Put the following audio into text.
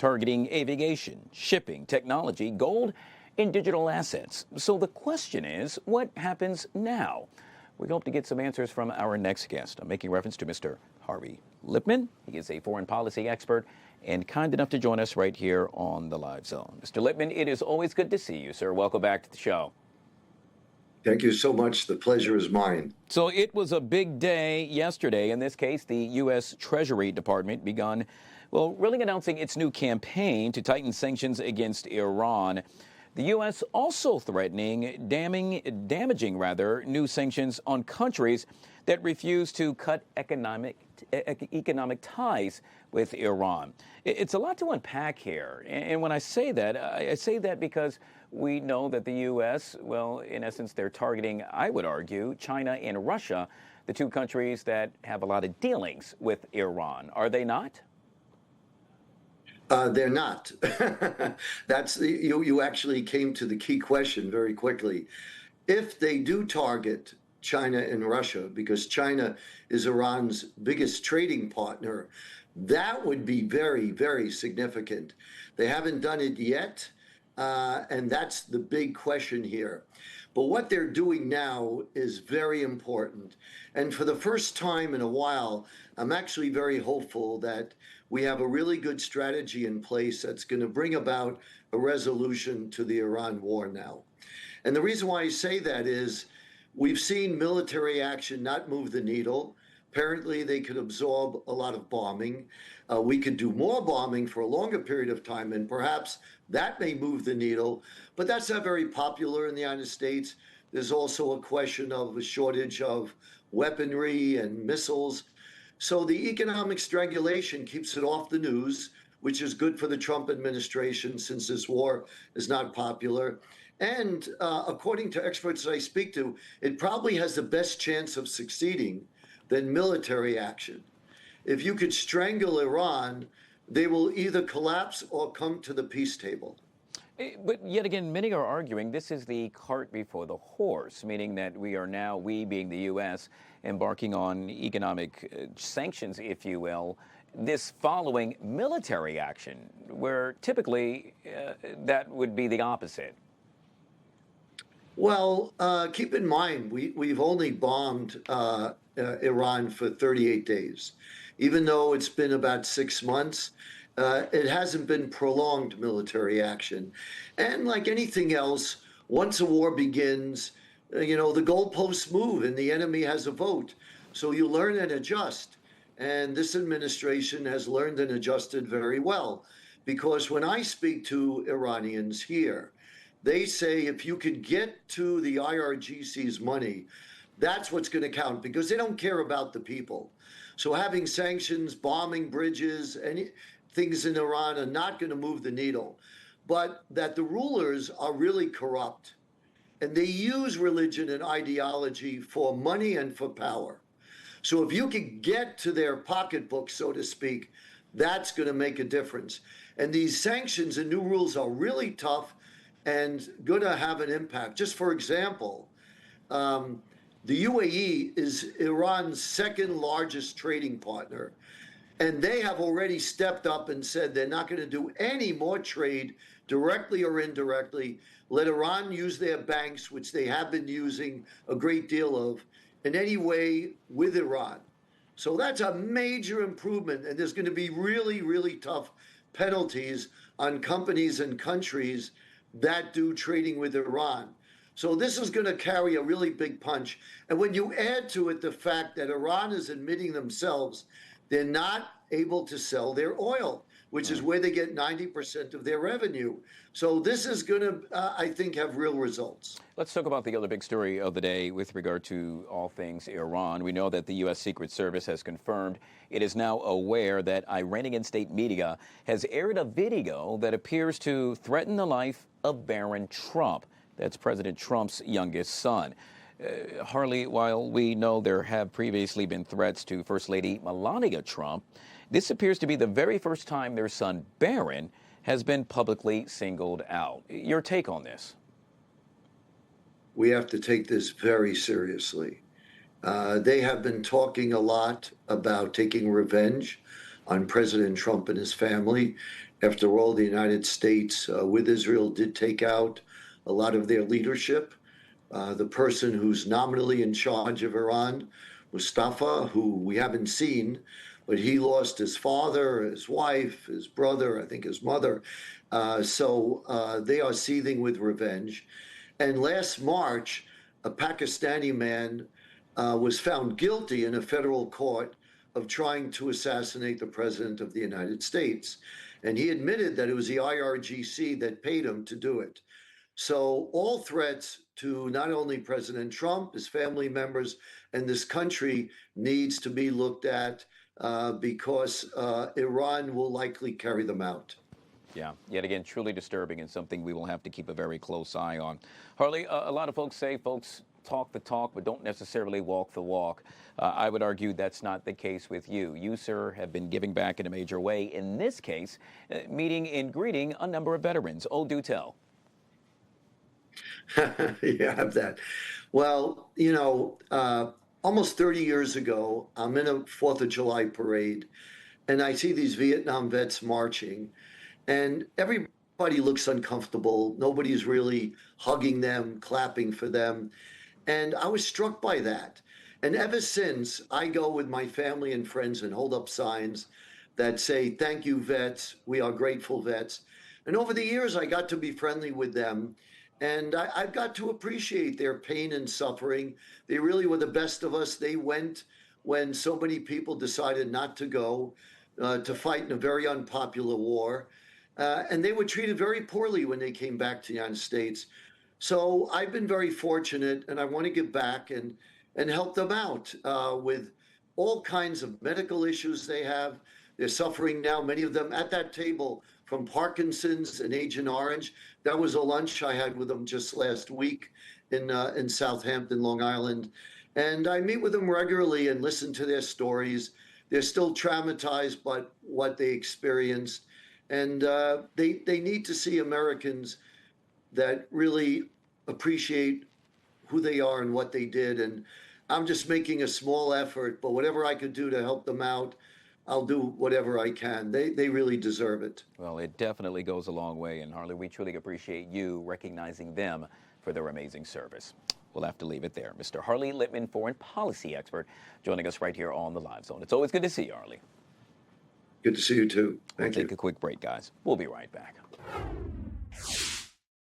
targeting aviation, shipping, technology, gold, and digital assets. So the question is, what happens now? We hope to get some answers from our next guest. I'm making reference to Mr. Harley Lippman. He is a foreign policy expert and kind enough to join us right here on the Live Zone. Mr. Lippman, it is always good to see you, sir. Welcome back to the show. Thank you so much. The pleasure is mine. So it was a big day yesterday. In this case, the U.S. Treasury Department begun, really announcing its new campaign to tighten sanctions against Iran. The U.S. also threatening damaging new sanctions on countries that refuse to cut economic ties with Iran. It's a lot to unpack here. And when I say that because we know that the U.S., in essence, they're targeting, I would argue, China and Russia, the two countries that have a lot of dealings with Iran. Are they not? They're not. You actually came to the key question very quickly. If they do target China and Russia, because China is Iran's biggest trading partner, that would be very, very significant. They haven't done it yet, and that's the big question here. But what they're doing now is very important. And for the first time in a while, I'm actually very hopeful that we have a really good strategy in place that's going to bring about a resolution to the Iran war now. And the reason why I say that is we've seen military action not move the needle. Apparently, they could absorb a lot of bombing. We could do more bombing for a longer period of time, and perhaps that may move the needle. But that's not very popular in the United States. There's also a question of a shortage of weaponry and missiles. So the economic strangulation keeps it off the news, which is good for the Trump administration since this war is not popular. And according to experts that I speak to, it probably has the best chance of succeeding than military action. If you could strangle Iran, they will either collapse or come to the peace table. But yet again, many are arguing this is the cart before the horse, meaning that we being the U.S., embarking on economic sanctions, if you will, this following military action, where typically that would be the opposite. Well, keep in mind, we've only bombed Iran for 38 days. Even though it's been about 6 months, it hasn't been prolonged military action. And like anything else, once a war begins, the goalposts move and the enemy has a vote. So you learn and adjust. And this administration has learned and adjusted very well. Because when I speak to Iranians here, they say if you could get to the IRGC's money, that's what's going to count, because they don't care about the people. So having sanctions, bombing bridges, any things in Iran are not going to move the needle. But that the rulers are really corrupt, and they use religion and ideology for money and for power. So if you can get to their pocketbook, so to speak, that's going to make a difference. And these sanctions and new rules are really tough and going to have an impact. Just for example, the UAE is Iran's second largest trading partner, and they have already stepped up and said they're not going to do any more trade, directly or indirectly. Let Iran use their banks, which they have been using a great deal of, in any way with Iran. So that's a major improvement, and there's going to be really, really tough penalties on companies and countries that do trading with Iran. So this is going to carry a really big punch. And when you add to it the fact that Iran is admitting themselves they're not able to sell their oil, which is where they get 90% of their revenue. So this is going to, I think, have real results. Let's talk about the other big story of the day with regard to all things Iran. We know that the U.S. Secret Service has confirmed it is now aware that Iranian state media has aired a video that appears to threaten the life of Barron Trump. That's President Trump's youngest son. Harley, while we know there have previously been threats to First Lady Melania Trump, this appears to be the very first time their son Barron has been publicly singled out. Your take on this? We have to take this very seriously. They have been talking a lot about taking revenge on President Trump and his family. After all, the United States with Israel did take out a lot of their leadership. The person who's nominally in charge of Iran, Mustafa, who we haven't seen, but he lost his father, his wife, his brother, I think his mother. So they are seething with revenge. And last March, a Pakistani man was found guilty in a federal court of trying to assassinate the president of the United States. And he admitted that it was the IRGC that paid him to do it. So all threats to not only President Trump, his family members, and this country needs to be looked at because Iran will likely carry them out. Yeah, yet again, truly disturbing and something we will have to keep a very close eye on. Harley, a lot of folks say folks talk the talk but don't necessarily walk the walk. I would argue that's not the case with you. You, sir, have been giving back in a major way. In this case, meeting and greeting a number of veterans. Oh, do tell. You have that. Well, almost 30 years ago, I'm in a 4th of July parade, and I see these Vietnam vets marching, and everybody looks uncomfortable. Nobody's really hugging them, clapping for them. And I was struck by that. And ever since, I go with my family and friends and hold up signs that say, "Thank you, vets. We are grateful vets." And over the years, I got to be friendly with them. And I've got to appreciate their pain and suffering. They really were the best of us. They went when so many people decided not to go to fight in a very unpopular war. And they were treated very poorly when they came back to the United States. So I've been very fortunate, and I want to give back and help them out with all kinds of medical issues they have. They're suffering now, many of them at that table, from Parkinson's and Agent Orange. That was a lunch I had with them just last week in Southampton, Long Island. And I meet with them regularly and listen to their stories. They're still traumatized by what they experienced. And they need to see Americans that really appreciate who they are and what they did. And I'm just making a small effort, but whatever I could do to help them out, I'll do whatever I can. They really deserve it. Well, it definitely goes a long way. And Harley, we truly appreciate you recognizing them for their amazing service. We'll have to leave it there. Mr. Harley Lippman, foreign policy expert, joining us right here on the Live Zone. It's always good to see you, Harley. Good to see you too. We'll take a quick break, guys. We'll be right back.